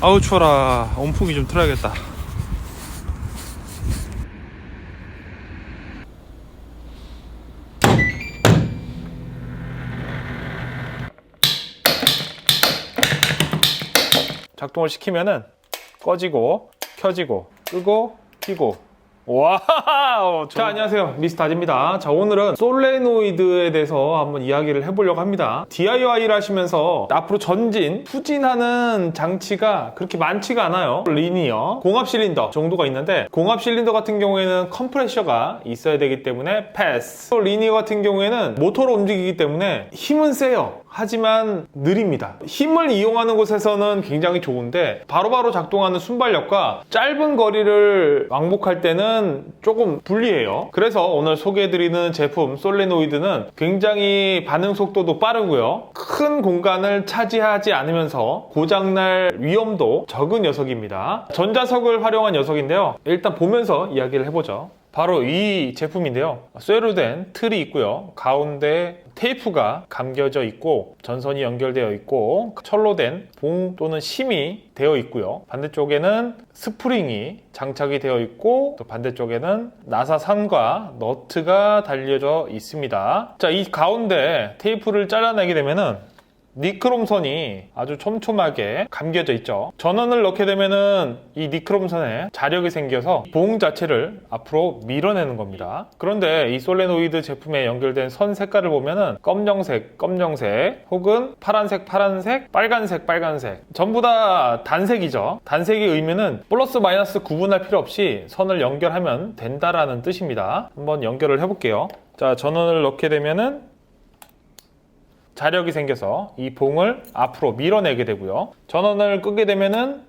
아우 추워라. 온풍기 좀 틀어야겠다. 작동을 시키면은 꺼지고 켜지고 끄고 켜고. 와우. 자, 안녕하세요, 미스터 아지입니다. 자, 오늘은 솔레노이드에 대해서 한번 이야기를 해보려고 합니다. DIY를 하시면서 앞으로 전진, 후진하는 장치가 그렇게 많지가 않아요. 리니어, 공합 실린더 정도가 있는데, 공합 실린더 같은 경우에는 컴프레셔가 있어야 되기 때문에 패스. 리니어 같은 경우에는 모터로 움직이기 때문에 힘은 세요. 하지만 느립니다. 힘을 이용하는 곳에서는 굉장히 좋은데 바로바로 작동하는 순발력과 짧은 거리를 왕복할 때는 조금 불리해요. 그래서 오늘 소개해드리는 제품 솔레노이드는 굉장히 반응 속도도 빠르고요, 큰 공간을 차지하지 않으면서 고장날 위험도 적은 녀석입니다. 전자석을 활용한 녀석인데요, 일단 보면서 이야기를 해보죠. 바로 이 제품인데요, 쇠로 된 틀이 있고요, 가운데 테이프가 감겨져 있고 전선이 연결되어 있고 철로 된 봉 또는 심이 되어 있고요, 반대쪽에는 스프링이 장착이 되어 있고 또 반대쪽에는 나사선과 너트가 달려져 있습니다. 자, 이 가운데 테이프를 잘라내게 되면은 니크롬선이 아주 촘촘하게 감겨져 있죠. 전원을 넣게 되면은 이 니크롬선에 자력이 생겨서 봉 자체를 앞으로 밀어내는 겁니다. 그런데 이 솔레노이드 제품에 연결된 선 색깔을 보면은 검정색, 혹은 파란색, 빨간색 전부 다 단색이죠. 단색의 의미는 플러스 마이너스 구분할 필요 없이 선을 연결하면 된다라는 뜻입니다. 한번 연결을 해볼게요. 자, 전원을 넣게 되면은 자력이 생겨서 이 봉을 앞으로 밀어내게 되고요, 전원을 끄게 되면은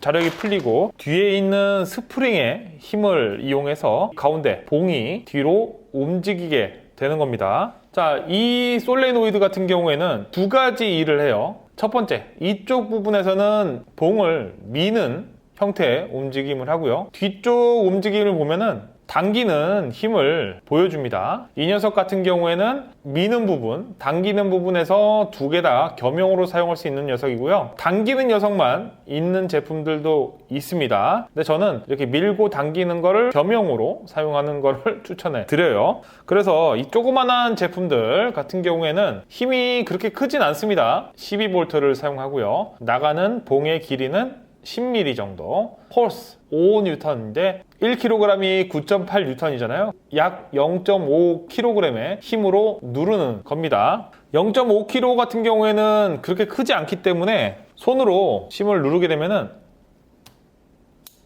자력이 풀리고 뒤에 있는 스프링의 힘을 이용해서 가운데 봉이 뒤로 움직이게 되는 겁니다. 자, 이 솔레노이드 같은 경우에는 두 가지 일을 해요. 첫 번째, 이쪽 부분에서는 봉을 미는 형태의 움직임을 하고요, 뒤쪽 움직임을 보면은 당기는 힘을 보여줍니다. 이 녀석 같은 경우에는 미는 부분, 당기는 부분에서 두 개 다 겸용으로 사용할 수 있는 녀석이고요, 당기는 녀석만 있는 제품들도 있습니다. 근데 저는 이렇게 밀고 당기는 거를 겸용으로 사용하는 거를 추천해 드려요. 그래서 이 조그만한 제품들 같은 경우에는 힘이 그렇게 크진 않습니다. 12V를 사용하고요, 나가는 봉의 길이는 10mm 정도, 폴스 5N인데 1kg이 9.8N이잖아요. 약 0.5kg의 힘으로 누르는 겁니다. 0.5kg 같은 경우에는 그렇게 크지 않기 때문에 손으로 심을 누르게 되면은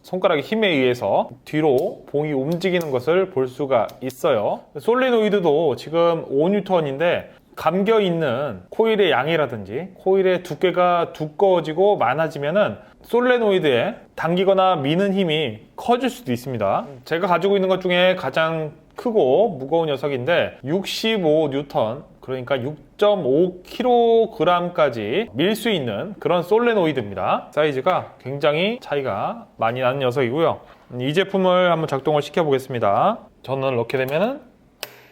손가락의 힘에 의해서 뒤로 봉이 움직이는 것을 볼 수가 있어요. 솔레노이드도 지금 5N인데 감겨있는 코일의 양이라든지 코일의 두께가 두꺼워지고 많아지면은 솔레노이드에 당기거나 미는 힘이 커질 수도 있습니다. 제가 가지고 있는 것 중에 가장 크고 무거운 녀석인데 65N, 그러니까 6.5kg까지 밀 수 있는 그런 솔레노이드입니다. 사이즈가 굉장히 차이가 많이 나는 녀석이고요. 이 제품을 한번 작동을 시켜 보겠습니다. 전원을 넣게 되면은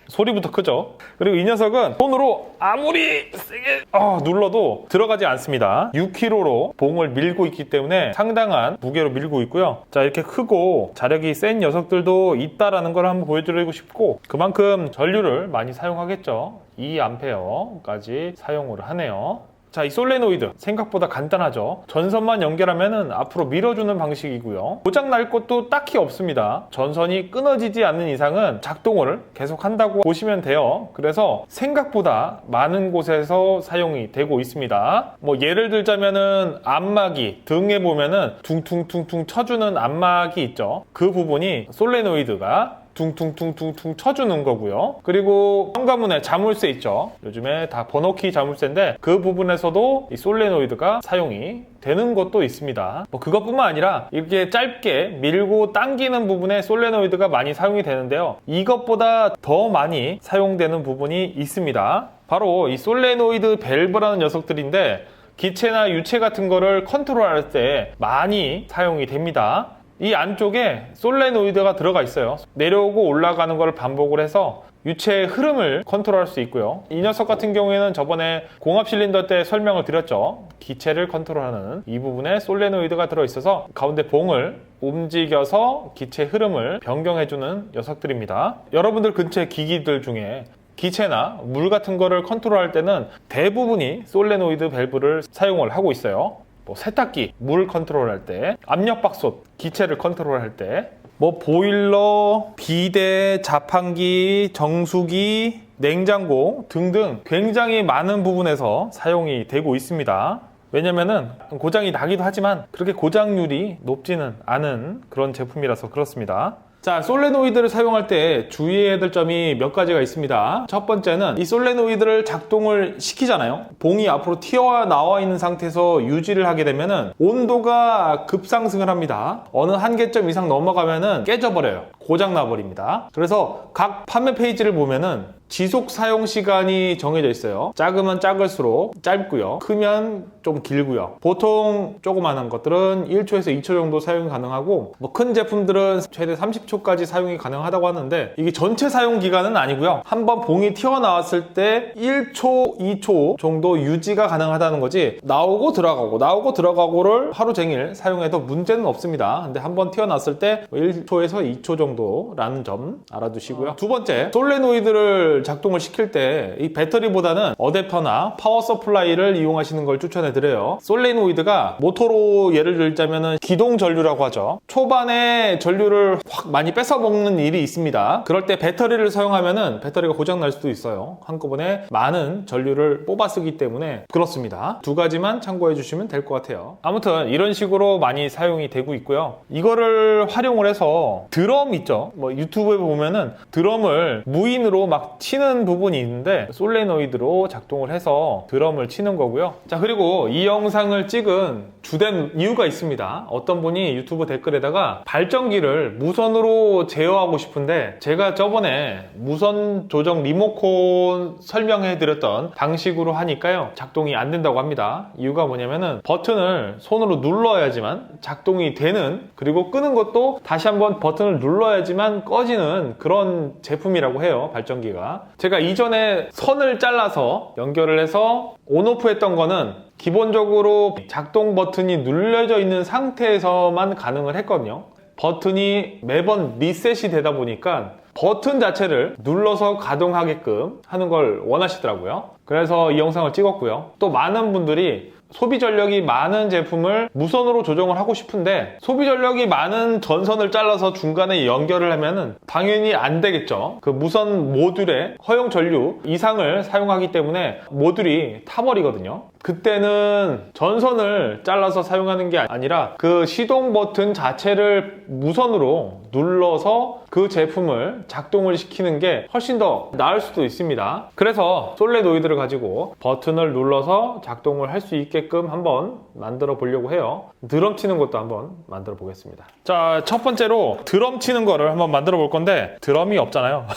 소리부터 크죠. 그리고 이 녀석은 손으로 아무리 세게 눌러도 들어가지 않습니다. 6kg로 봉을 밀고 있기 때문에 상당한 무게로 밀고 있고요. 자, 이렇게 크고 자력이 센 녀석들도 있다라는 걸 한번 보여드리고 싶고, 그만큼 전류를 많이 사용하겠죠. 2A까지 사용을 하네요. 자, 이 솔레노이드 생각보다 간단하죠. 전선만 연결하면 앞으로 밀어주는 방식이고요, 고장 날 것도 딱히 없습니다. 전선이 끊어지지 않는 이상은 작동을 계속 한다고 보시면 돼요. 그래서 생각보다 많은 곳에서 사용이 되고 있습니다. 뭐 예를 들자면은 안마기 등에 보면은 퉁퉁퉁퉁 쳐주는 안마기 있죠. 그 부분이 솔레노이드가 퉁퉁퉁퉁퉁 쳐주는 거고요. 그리고 현관문에 자물쇠 있죠. 요즘에 다 번호키 자물쇠인데 그 부분에서도 이 솔레노이드가 사용이 되는 것도 있습니다. 뭐 그것뿐만 아니라 이렇게 짧게 밀고 당기는 부분에 솔레노이드가 많이 사용이 되는데요, 이것보다 더 많이 사용되는 부분이 있습니다. 바로 이 솔레노이드 밸브라는 녀석들인데 기체나 유체 같은 거를 컨트롤할 때 많이 사용이 됩니다. 이 안쪽에 솔레노이드가 들어가 있어요. 내려오고 올라가는 걸 반복을 해서 유체의 흐름을 컨트롤할 수 있고요. 이 녀석 같은 경우에는 저번에 공합 실린더 때 설명을 드렸죠. 기체를 컨트롤하는 이 부분에 솔레노이드가 들어있어서 가운데 봉을 움직여서 기체 흐름을 변경해주는 녀석들입니다. 여러분들 근처의 기기들 중에 기체나 물 같은 거를 컨트롤할 때는 대부분이 솔레노이드 밸브를 사용을 하고 있어요. 뭐 세탁기, 물 컨트롤할 때, 압력밥솥, 기체를 컨트롤할 때, 뭐 보일러, 비데, 자판기, 정수기, 냉장고 등등 굉장히 많은 부분에서 사용이 되고 있습니다. 왜냐면은 고장이 나기도 하지만 그렇게 고장률이 높지는 않은 그런 제품이라서 그렇습니다. 자, 솔레노이드를 사용할 때 주의해야 될 점이 몇 가지가 있습니다. 첫 번째는 이 솔레노이드를 작동을 시키잖아요. 봉이 앞으로 튀어나와 있는 상태에서 유지를 하게 되면은 온도가 급상승을 합니다. 어느 한계점 이상 넘어가면은 깨져버려요. 고장 나버립니다. 그래서 각 판매 페이지를 보면은 지속 사용 시간이 정해져 있어요. 작으면 작을수록 짧고요. 크면 좀 길고요. 보통 조그만한 것들은 1초에서 2초 정도 사용이 가능하고 뭐 큰 제품들은 최대 30초까지 사용이 가능하다고 하는데 이게 전체 사용 기간은 아니고요. 한번 봉이 튀어나왔을 때 1초, 2초 정도 유지가 가능하다는 거지 나오고 들어가고를 하루 종일 사용해도 문제는 없습니다. 근데 한번 튀어나왔을 때 1초에서 2초 정도라는 점 알아두시고요. 두 번째, 솔레노이드를 작동을 시킬 때 이 배터리보다는 어댑터나 파워 서플라이를 이용하시는 걸 추천해 드려요. 솔레노이드가 모터로 예를 들자면은 기동 전류라고 하죠. 초반에 전류를 확 많이 뺏어 먹는 일이 있습니다. 그럴 때 배터리를 사용하면은 배터리가 고장 날 수도 있어요. 한꺼번에 많은 전류를 뽑아 쓰기 때문에 그렇습니다. 두 가지만 참고해 주시면 될 것 같아요. 아무튼 이런 식으로 많이 사용이 되고 있고요. 이거를 활용을 해서 드럼 있죠. 뭐 유튜브에 보면은 드럼을 무인으로 막 치는 부분이 있는데 솔레노이드로 작동을 해서 드럼을 치는 거고요. 자, 그리고 이 영상을 찍은 주된 이유가 있습니다. 어떤 분이 유튜브 댓글에다가 발전기를 무선으로 제어하고 싶은데 제가 저번에 무선 조정 리모컨 설명해 드렸던 방식으로 하니까요 작동이 안 된다고 합니다. 이유가 뭐냐면은 버튼을 손으로 눌러야지만 작동이 되는, 그리고 끄는 것도 다시 한번 버튼을 눌러야지만 꺼지는 그런 제품이라고 해요. 발전기가. 제가 이전에 선을 잘라서 연결을 해서 온오프 했던 거는 기본적으로 작동 버튼이 눌려져 있는 상태에서만 가능을 했거든요. 버튼이 매번 리셋이 되다 보니까 버튼 자체를 눌러서 가동하게끔 하는 걸 원하시더라고요. 그래서 이 영상을 찍었고요. 또 많은 분들이 소비 전력이 많은 제품을 무선으로 조정을 하고 싶은데 소비 전력이 많은 전선을 잘라서 중간에 연결을 하면은 당연히 안 되겠죠. 그 무선 모듈의 허용 전류 이상을 사용하기 때문에 모듈이 타버리거든요. 그때는 전선을 잘라서 사용하는 게 아니라 그 시동 버튼 자체를 무선으로 눌러서 그 제품을 작동을 시키는 게 훨씬 더 나을 수도 있습니다. 그래서 솔레노이드를 가지고 버튼을 눌러서 작동을 할 수 있게끔 한번 만들어 보려고 해요. 드럼 치는 것도 한번 만들어 보겠습니다. 자, 첫 번째로 드럼 치는 거를 한번 만들어 볼 건데 드럼이 없잖아요.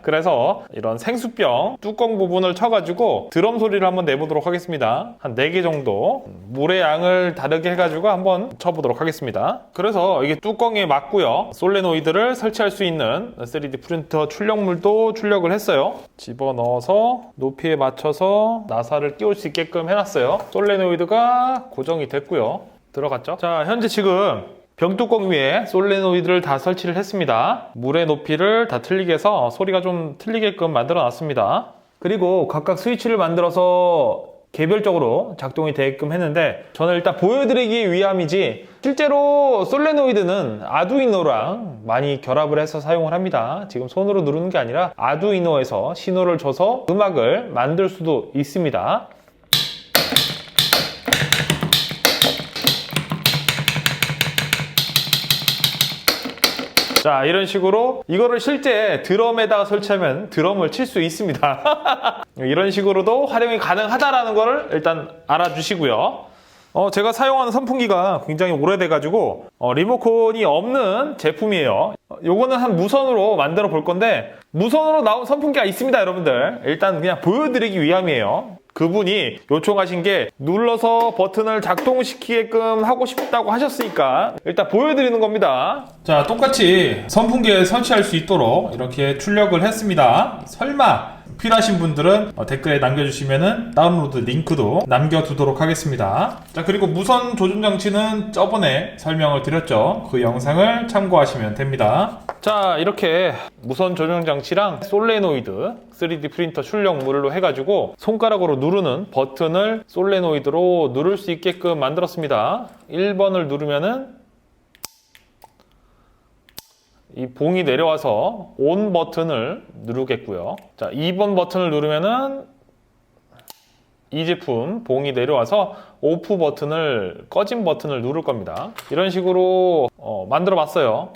그래서 이런 생수병 뚜껑 부분을 쳐가지고 드럼 소리를 한번 내보도록 하겠습니다. 한 4개 정도 물의 양을 다르게 해가지고 한번 쳐보도록 하겠습니다. 그래서 이게 뚜껑에 맞고요. 솔레노이드를 설치할 수 있는 3D 프린터 출력물도 출력을 했어요. 집어넣어서 높이에 맞춰서 나사를 끼울 수 있게끔 해놨어요. 솔레노이드가 고정이 됐고요. 들어갔죠? 자, 현재 지금 병뚜껑 위에 솔레노이드를 다 설치를 했습니다. 물의 높이를 다 틀리게 해서 소리가 좀 틀리게끔 만들어 놨습니다. 그리고 각각 스위치를 만들어서 개별적으로 작동이 되게끔 했는데 저는 일단 보여드리기 위함이지 실제로 솔레노이드는 아두이노랑 많이 결합을 해서 사용을 합니다. 지금 손으로 누르는 게 아니라 아두이노에서 신호를 줘서 음악을 만들 수도 있습니다. 자, 이런 식으로 이거를 실제 드럼에다가 설치하면 드럼을 칠 수 있습니다. 이런 식으로도 활용이 가능하다라는 거를 일단 알아주시고요. 제가 사용하는 선풍기가 굉장히 오래돼가지고 리모컨이 없는 제품이에요. 요거는 한 무선으로 만들어 볼 건데 무선으로 나온 선풍기가 있습니다, 여러분들. 일단 그냥 보여드리기 위함이에요. 그분이 요청하신 게 눌러서 버튼을 작동시키게끔 하고 싶다고 하셨으니까 일단 보여드리는 겁니다. 자, 똑같이 선풍기에 설치할 수 있도록 이렇게 출력을 했습니다. 설마 필요하신 분들은 댓글에 남겨주시면은 다운로드 링크도 남겨두도록 하겠습니다. 자, 그리고 무선 조준 장치는 저번에 설명을 드렸죠. 그 영상을 참고하시면 됩니다. 자, 이렇게 무선 조준 장치랑 솔레노이드 3D 프린터 출력물로 해가지고 손가락으로 누르는 버튼을 솔레노이드로 누를 수 있게끔 만들었습니다. 1번을 누르면은 이 봉이 내려와서 ON 버튼을 누르겠고요. 자, 2번 버튼을 누르면은 이 제품 봉이 내려와서 오프 버튼을, 꺼진 버튼을 누를 겁니다. 이런 식으로 만들어 봤어요.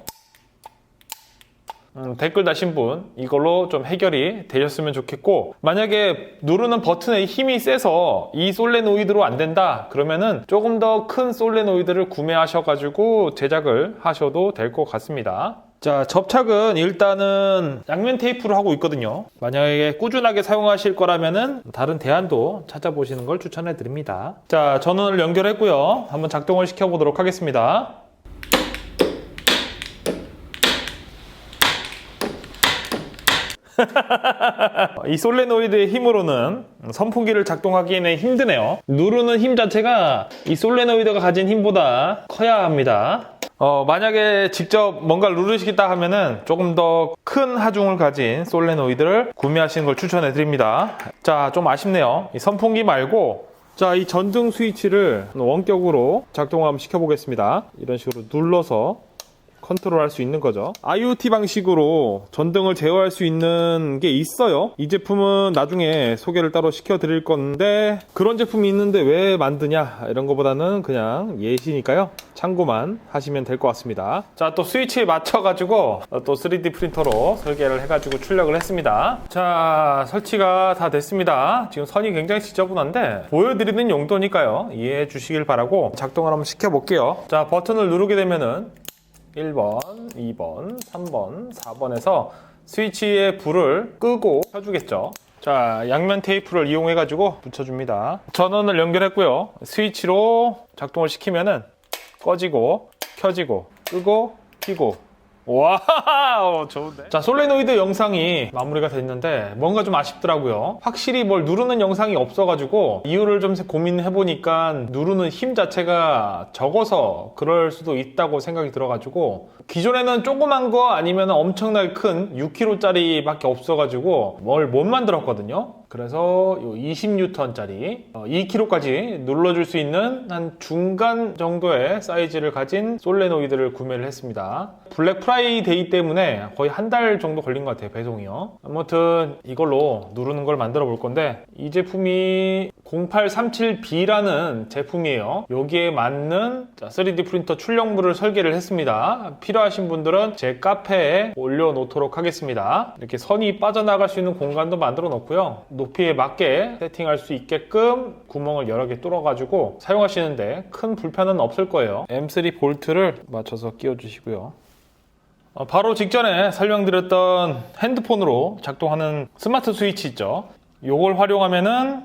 댓글 다신 분 이걸로 좀 해결이 되셨으면 좋겠고, 만약에 누르는 버튼에 힘이 세서 이 솔레노이드로 안 된다 그러면은 조금 더 큰 솔레노이드를 구매하셔가지고 제작을 하셔도 될 것 같습니다. 자, 접착은 일단은 양면 테이프로 하고 있거든요. 만약에 꾸준하게 사용하실 거라면은 다른 대안도 찾아보시는 걸 추천해 드립니다. 자, 전원을 연결했고요. 한번 작동을 시켜 보도록 하겠습니다. 이 솔레노이드의 힘으로는 선풍기를 작동하기에는 힘드네요. 누르는 힘 자체가 이 솔레노이드가 가진 힘보다 커야 합니다. 만약에 직접 뭔가를 누르시겠다 하면은 조금 더 큰 하중을 가진 솔레노이드를 구매하시는 걸 추천해 드립니다. 자, 좀 아쉽네요. 이 선풍기 말고, 자, 이 전등 스위치를 원격으로 작동을 한번 시켜보겠습니다. 이런 식으로 눌러서 컨트롤할 수 있는 거죠. IoT 방식으로 전등을 제어할 수 있는 게 있어요. 이 제품은 나중에 소개를 따로 시켜드릴 건데, 그런 제품이 있는데 왜 만드냐 이런 거보다는 그냥 예시니까요. 참고만 하시면 될 것 같습니다. 자, 또 스위치에 맞춰가지고 또 3D 프린터로 설계를 해가지고 출력을 했습니다. 자, 설치가 다 됐습니다. 지금 선이 굉장히 지저분한데 보여드리는 용도니까요. 이해해 주시길 바라고 작동을 한번 시켜볼게요. 자, 버튼을 누르게 되면은 1번, 2번, 3번, 4번에서 스위치의 불을 끄고 켜주겠죠. 자, 양면 테이프를 이용해가지고 붙여줍니다. 전원을 연결했고요. 스위치로 작동을 시키면은 꺼지고, 켜지고, 끄고, 켜고. 와우, 좋은데? 자, 솔레노이드 영상이 마무리가 됐는데 뭔가 좀 아쉽더라고요. 확실히 뭘 누르는 영상이 없어가지고 이유를 좀 고민해보니까 누르는 힘 자체가 적어서 그럴 수도 있다고 생각이 들어가지고, 기존에는 조그만 거 아니면 엄청나게 큰 6kg짜리 밖에 없어가지고 뭘 못 만들었거든요. 그래서 20N짜리 2kg까지 눌러줄 수 있는 한 중간 정도의 사이즈를 가진 솔레노이드를 구매를 했습니다. 블랙 프라이데이 때문에 거의 한 달 정도 걸린 것 같아요, 배송이요. 아무튼 이걸로 누르는 걸 만들어 볼 건데, 이 제품이 0837B라는 제품이에요. 여기에 맞는 3D 프린터 출력물을 설계를 했습니다. 필요하신 분들은 제 카페에 올려놓도록 하겠습니다. 이렇게 선이 빠져나갈 수 있는 공간도 만들어 놓고요. 높이에 맞게 세팅할 수 있게끔 구멍을 여러 개 뚫어가지고 사용하시는데 큰 불편은 없을 거예요. M3 볼트를 맞춰서 끼워주시고요. 바로 직전에 설명드렸던 핸드폰으로 작동하는 스마트 스위치 있죠. 이걸 활용하면은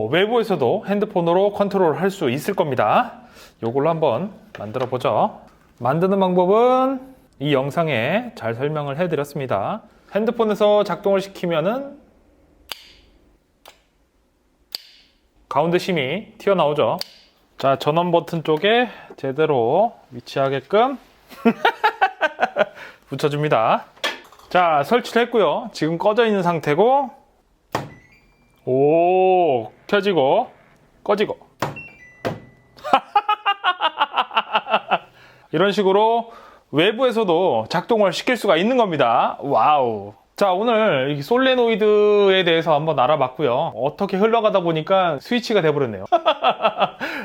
외부에서도 핸드폰으로 컨트롤 할 수 있을 겁니다. 이걸로 한번 만들어 보죠. 만드는 방법은 이 영상에 잘 설명을 해드렸습니다. 핸드폰에서 작동을 시키면은 가운데 심이 튀어나오죠. 자, 전원 버튼 쪽에 제대로 위치하게끔 붙여줍니다. 자, 설치를 했고요. 지금 꺼져 있는 상태고, 오, 켜지고 꺼지고 이런 식으로 외부에서도 작동을 시킬 수가 있는 겁니다. 와우. 자, 오늘 이 솔레노이드에 대해서 한번 알아봤고요. 어떻게 흘러가다 보니까 스위치가 돼버렸네요.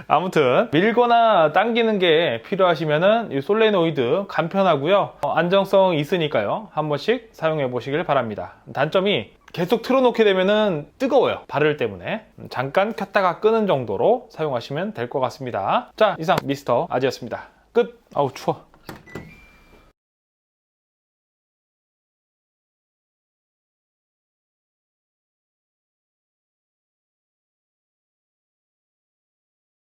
아무튼 밀거나 당기는 게 필요하시면은 이 솔레노이드 간편하고요. 안정성 있으니까요. 한 번씩 사용해 보시길 바랍니다. 단점이 계속 틀어놓게 되면은 뜨거워요. 발열 때문에. 잠깐 켰다가 끄는 정도로 사용하시면 될 것 같습니다. 자, 이상 미스터 아지였습니다. 끝. 아우, 추워.